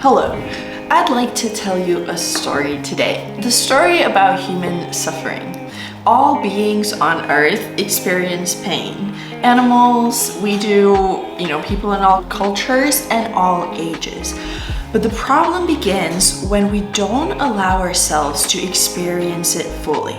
Hello, I'd like to tell you a story today. The story about human suffering. All beings on earth experience pain. Animals, we do, people in all cultures and all ages. But the problem begins when we don't allow ourselves to experience it fully.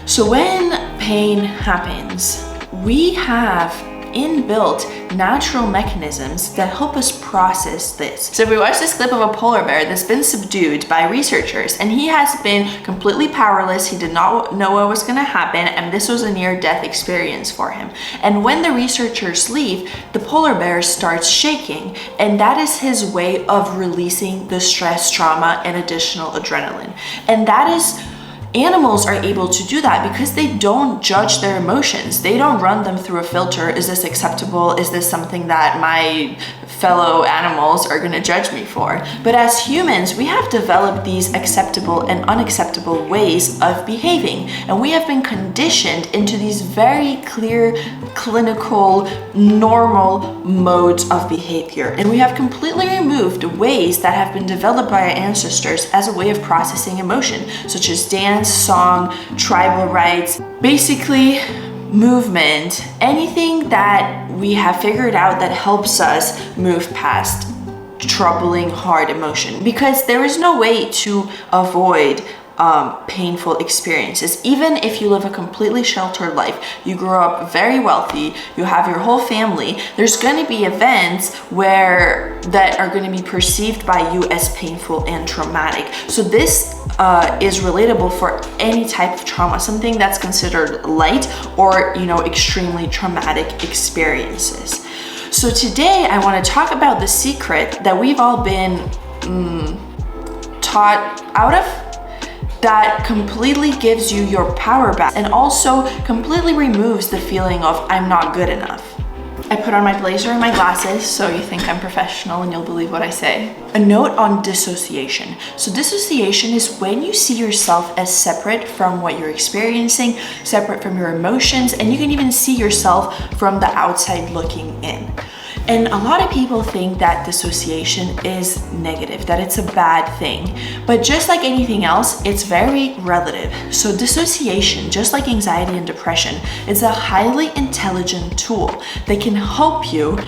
So when pain happens, we have inbuilt natural mechanisms that help us process this. So we watched this clip of a polar bear that's been subdued by researchers, and he has been completely powerless. He did not know what was going to happen, and this was a near-death experience for him. And when the researchers leave, the polar bear starts shaking, and that is his way of releasing the stress, trauma, and additional adrenaline. And that is animals are able to do that because they don't judge their emotions. They don't run them through a filter. Is this acceptable? Is this something that my fellow animals are going to judge me for? But as humans, we have developed these acceptable and unacceptable ways of behaving. And we have been conditioned into these very clear, clinical, normal modes of behavior. And we have completely removed ways that have been developed by our ancestors as a way of processing emotion, such as dance, song, tribal rites, basically movement, anything that we have figured out that helps us move past troubling, hard emotion. Because there is no way to avoid painful experiences. Even if you live a completely sheltered life, you grow up very wealthy, you have your whole family, there's going to be events that are going to be perceived by you as painful and traumatic. So this is relatable for any type of trauma, something that's considered light or extremely traumatic experiences. So today I want to talk about the secret that we've all been taught out of, that completely gives you your power back and also completely removes the feeling of I'm not good enough. I put on my blazer and my glasses so you think I'm professional and you'll believe what I say. A note on dissociation. So dissociation is when you see yourself as separate from what you're experiencing, separate from your emotions, and you can even see yourself from the outside looking in. And a lot of people think that dissociation is negative, that it's a bad thing. But just like anything else, it's very relative. So dissociation, just like anxiety and depression, is a highly intelligent tool that can help you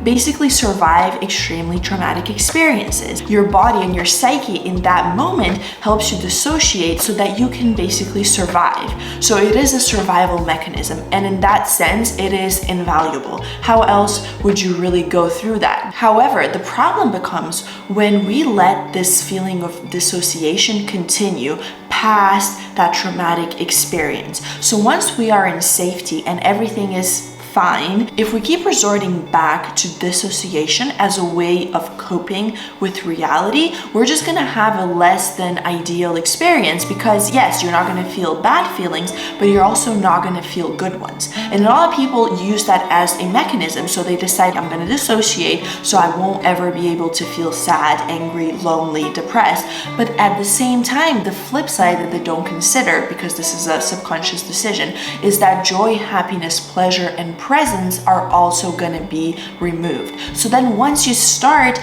basically survive extremely traumatic experiences. Your body and your psyche in that moment helps you dissociate so that you can basically survive. So it is a survival mechanism, and in that sense, it is invaluable. How else would you really go through that? However, the problem becomes when we let this feeling of dissociation continue past that traumatic experience. So once we are in safety and everything is fine, if we keep resorting back to dissociation as a way of coping with reality, we're just gonna have a less than ideal experience because yes, you're not gonna feel bad feelings, but you're also not gonna feel good ones. And a lot of people use that as a mechanism. So they decide, I'm gonna dissociate so I won't ever be able to feel sad, angry, lonely, depressed. But at the same time, the flip side that they don't consider, because this is a subconscious decision, is that joy, happiness, pleasure, and presence are also going to be removed. So then once you start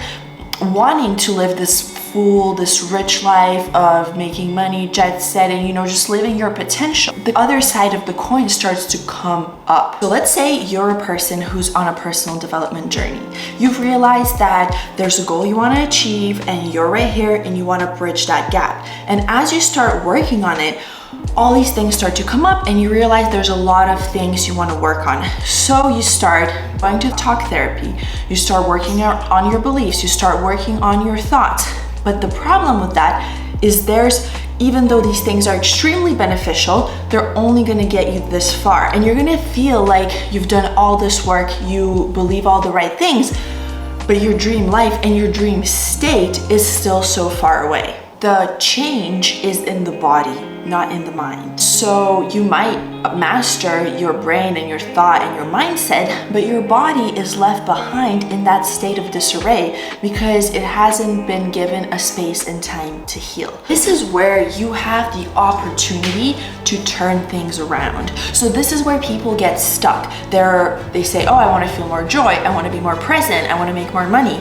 wanting to live this rich life of making money, jet setting, just living your potential, the other side of the coin starts to come up. So let's say you're a person who's on a personal development journey. You've realized that there's a goal you want to achieve and you're right here and you want to bridge that gap. And as you start working on it, all these things start to come up and you realize there's a lot of things you want to work on. So you start going to talk therapy, you start working on your beliefs, you start working on your thoughts. But the problem with that is even though these things are extremely beneficial, they're only going to get you this far. And you're going to feel like you've done all this work, you believe all the right things, but your dream life and your dream state is still so far away. The change is in the body, not in the mind. So you might master your brain and your thought and your mindset, but your body is left behind in that state of disarray because it hasn't been given a space and time to heal. This is where you have the opportunity to turn things around. So this is where people get stuck. They say, oh, I want to feel more joy, I want to be more present, I want to make more money.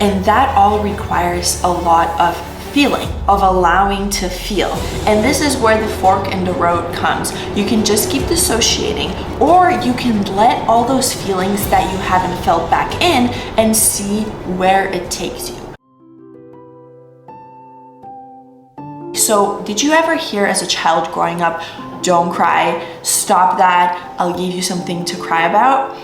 And that all requires a lot of feeling, of allowing to feel. And this is where the fork in the road comes. You can just keep dissociating, or you can let all those feelings that you haven't felt back in and see where it takes you. So did you ever hear as a child growing up, don't cry, stop that, I'll give you something to cry about?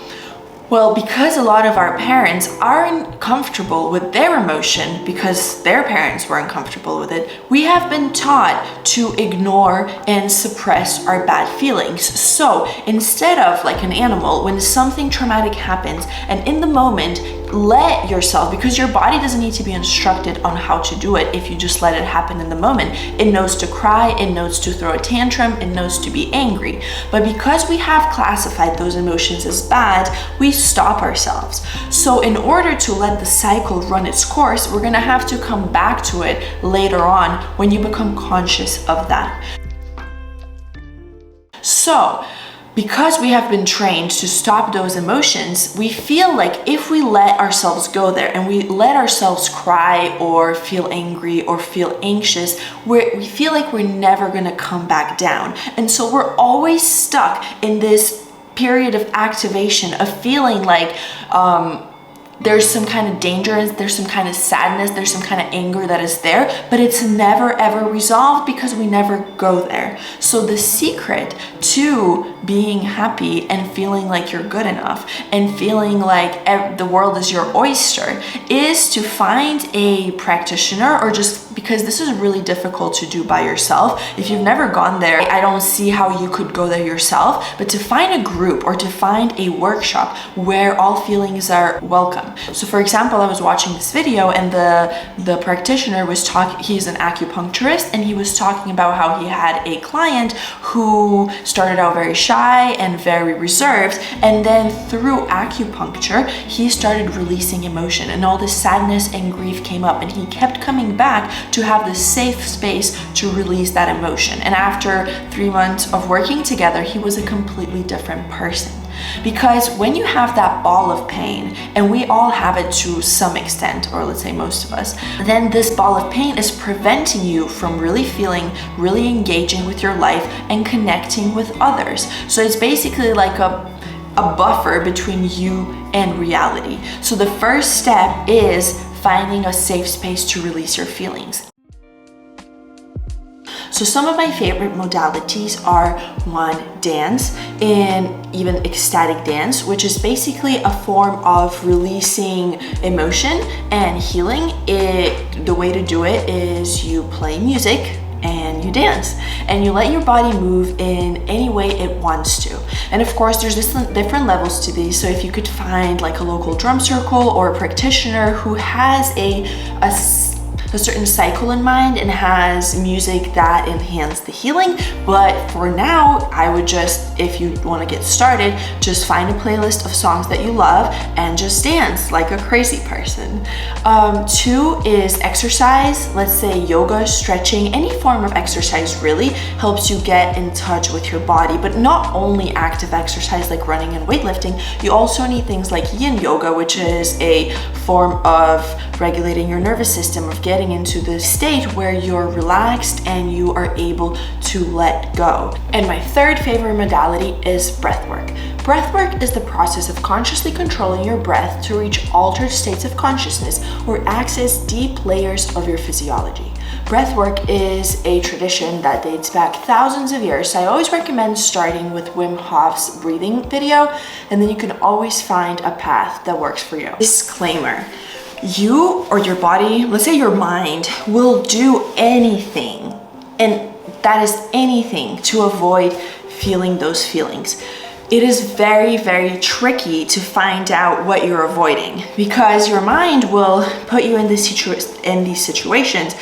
Well, because a lot of our parents aren't comfortable with their emotion because their parents weren't comfortable with it, we have been taught to ignore and suppress our bad feelings. So instead of like an animal, when something traumatic happens and in the moment, let yourself, because your body doesn't need to be instructed on how to do it if you just let it happen in the moment. It knows to cry, it knows to throw a tantrum, it knows to be angry. But because we have classified those emotions as bad, we stop ourselves. So in order to let the cycle run its course, we're gonna have to come back to it later on when you become conscious of that. So, because we have been trained to stop those emotions, we feel like if we let ourselves go there and we let ourselves cry or feel angry or feel anxious, we feel like we're never gonna come back down. And so we're always stuck in this period of activation, of feeling like there's some kind of danger, there's some kind of sadness, there's some kind of anger that is there, but it's never ever resolved because we never go there. So the secret to being happy and feeling like you're good enough and feeling like the world is your oyster is to find a practitioner, or just because this is really difficult to do by yourself. If you've never gone there, I don't see how you could go there yourself, but to find a group or to find a workshop where all feelings are welcome. So for example, I was watching this video and the practitioner was talking, he's an acupuncturist, and he was talking about how he had a client who started out very shy and very reserved, and then through acupuncture, he started releasing emotion and all this sadness and grief came up, and he kept coming back to have this safe space to release that emotion. And after 3 months of working together, he was a completely different person. Because when you have that ball of pain, and we all have it to some extent, or let's say most of us, then this ball of pain is preventing you from really feeling, really engaging with your life and connecting with others. So it's basically like a buffer between you and reality. So the first step is finding a safe space to release your feelings. So some of my favorite modalities are, one, dance, and even ecstatic dance, which is basically a form of releasing emotion and healing. The way to do it is you play music and you dance, and you let your body move in any way it wants to. And of course, there's different levels to these. So if you could find like a local drum circle or a practitioner who has a certain cycle in mind and has music that enhances the healing. But for now, I would just, if you want to get started, just find a playlist of songs that you love and just dance like a crazy person. 2 is exercise. Let's say yoga, stretching, any form of exercise really helps you get in touch with your body, but not only active exercise like running and weightlifting. You also need things like yin yoga, which is a form of regulating your nervous system, of getting into the state where you're relaxed and you are able to let go. And my third favorite modality is breathwork. Breathwork is the process of consciously controlling your breath to reach altered states of consciousness or access deep layers of your physiology. Breathwork is a tradition that dates back thousands of years, so I always recommend starting with Wim Hof's breathing video, and then you can always find a path that works for you. Disclaimer. You or your body, let's say your mind, will do anything, and that is anything, to avoid feeling those feelings. It is very, very tricky to find out what you're avoiding, because your mind will put you in these situations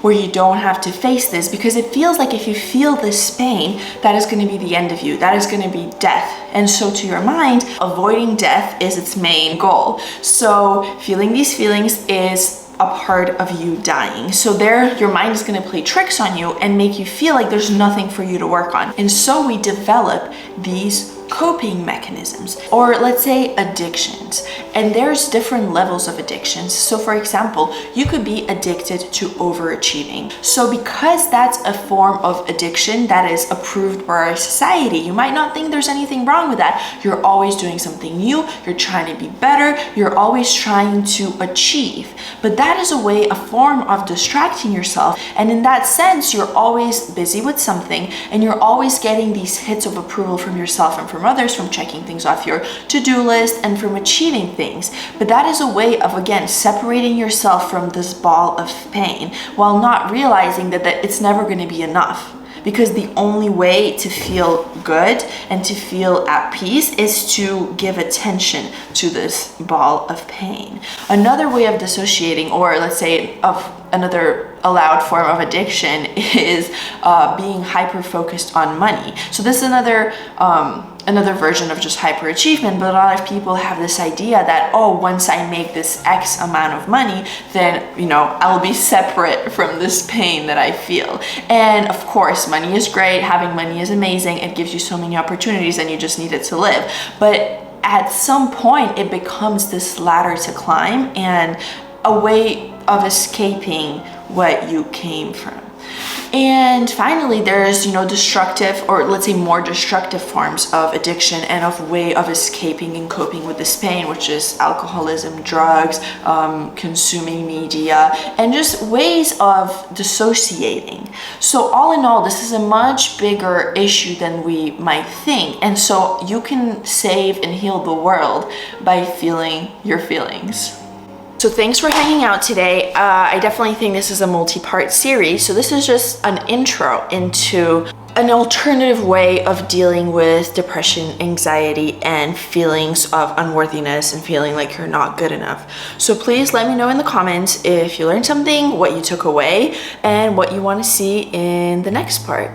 where you don't have to face this, because it feels like if you feel this pain, that is going to be the end of you. That is going to be death. And so to your mind, avoiding death is its main goal. So feeling these feelings is a part of you dying. So there, your mind is going to play tricks on you and make you feel like there's nothing for you to work on. And so we develop these coping mechanisms, or let's say addictions. And there's different levels of addictions. So for example, you could be addicted to overachieving. So because that's a form of addiction that is approved by our society, you might not think there's anything wrong with that. You're always doing something new, you're trying to be better, you're always trying to achieve. But that is a form of distracting yourself. And in that sense, you're always busy with something, and you're always getting these hits of approval from yourself and from others, from checking things off your to-do list and from achieving things. But that is a way of, again, separating yourself from this ball of pain while not realizing that it's never going to be enough. Because the only way to feel good and to feel at peace is to give attention to this ball of pain. Another way of dissociating, or let's say of another allowed form of addiction, is being hyper-focused on money. So this is another version of just hyperachievement, but a lot of people have this idea that, oh, once I make this X amount of money, then, I'll be separate from this pain that I feel. And of course, money is great, having money is amazing, it gives you so many opportunities and you just need it to live. But at some point, it becomes this ladder to climb and a way of escaping what you came from. And finally, there's, destructive, or let's say more destructive forms of addiction and of way of escaping and coping with this pain, which is alcoholism, drugs, consuming media, and just ways of dissociating. So all in all, this is a much bigger issue than we might think. And so you can save and heal the world by feeling your feelings. So thanks for hanging out today. I definitely think this is a multi-part series. So this is just an intro into an alternative way of dealing with depression, anxiety, and feelings of unworthiness and feeling like you're not good enough. So please let me know in the comments if you learned something, what you took away, and what you want to see in the next part.